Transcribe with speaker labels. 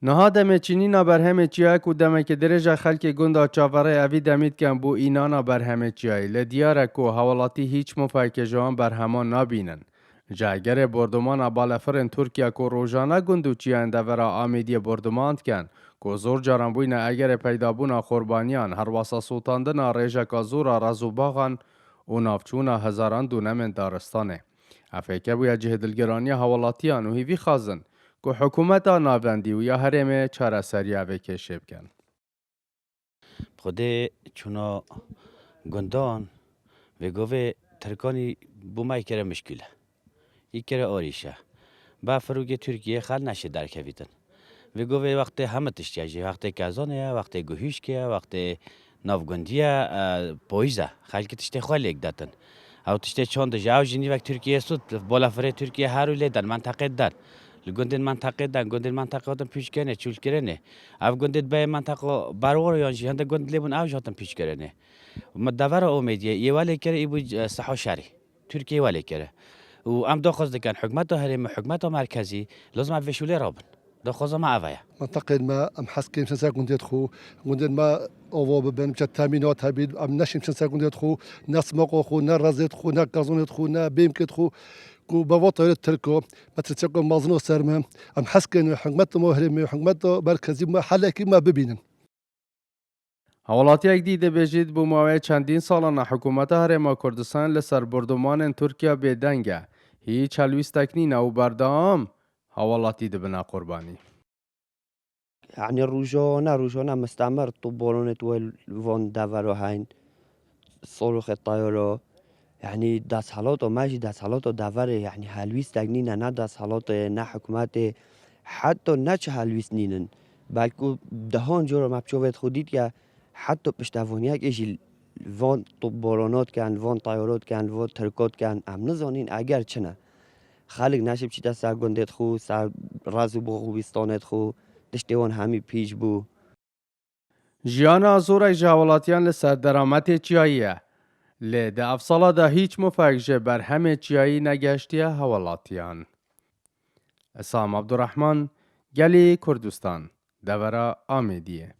Speaker 1: نها دمچینینا برهمه چیای کو دمک درجه خلک گندا چاوره اوی دمید کن بو اینانا برهمه چیای لدیاره کو حوالاتی هیچ مفایک جوان برهمان نابینن. جاگر بردمان بالافرن ترکیه کو روزانه گندو چیان دورا آمیدی بردماند کن کو زور جارنبوین اگر پیدابونا قربانیان هر واسا سلطاندنا ریجه کازورا رزوباغان و نافچونا هزاران دونمن دارستانه. افکه بویا جهدلگرانی حوالاتیان و هیوی خازن که حکومت ناوندی و یا هرمه چاره سریع وکه شب کن.
Speaker 2: خود چونا گندان و گوه ترکانی بومای کره مشکله. ای کره آریشه. با فروغ ترکیه خال نشه درکویدن. و گوه وقت همه تشتیجی وقت کازانه وقت گوهیش که وقت نافگندیه پویزه خالک تشتی خالی یک داتن. او تشتی چند جاو جنی وقت ترکیه سود بالا فره ترکیه هر ولی در منطقه در. لگندن منطقه دن گندن منطقه آدم پیش کنه چول کرنه. او گندت به منطقه باروار یانجی هنده گند لیبون او جاتم پیش کرنه. مدور اومیدیه یه ولی کره ای بود صحو شری ترکیه ولی کره. و ام داخل دکن حکمت هرم حکمت مرکزی لازم افشوله رابن. داخل ما اویا.
Speaker 3: منطقة ما أم حسكي مشان ساكن يدخو قندن ما أوضا بين مشان تامينات هبيد أم نشي مشان ساكن يدخو ناس مقو خو نا رز يدخو نا كازون يدخو نا بيم كدخو كو بوطة يتركو ما تتسقو مازنو سرما أم حسكي حكمت مهرمي حكمت مركزي ما حلقي ما ببينن
Speaker 1: حوالاتی یک دیده بجید بو ماوی چندین سالان حکومت هرما کردستان لسر بردمان ترکیه بدنگه هیچ حلویست تکنین او بردام حوالاتی ده بنا قربانی.
Speaker 4: يعني روجانا مستمر طبولونة والفون دافرو هين صاروخ الطيارة يعني داس حالات ماشي داس حالات دافره يعني هلويس تجنين نه داس حالات نه حکومت حتی نه چه هلويس نینن بلکه دهان جور ما بشوفت خودید که حتی پشتوانیه که وان طبولانات کن وان طیارات کن وان ترکات کن ام نزانین اگر چنه خالق نشب چی دست سر گندت خو سر رازو با خوبستانت خو دشتوان همی پیش بو
Speaker 1: جیانا زورک جوالاتیان لسر درامت چیاییه. لی ده افصالا ده هیچ مفرگجه بر همه چیایی نگشتیه حوالاتیان. اسام عبدالرحمن گلی کردستان دورا آمیدیه.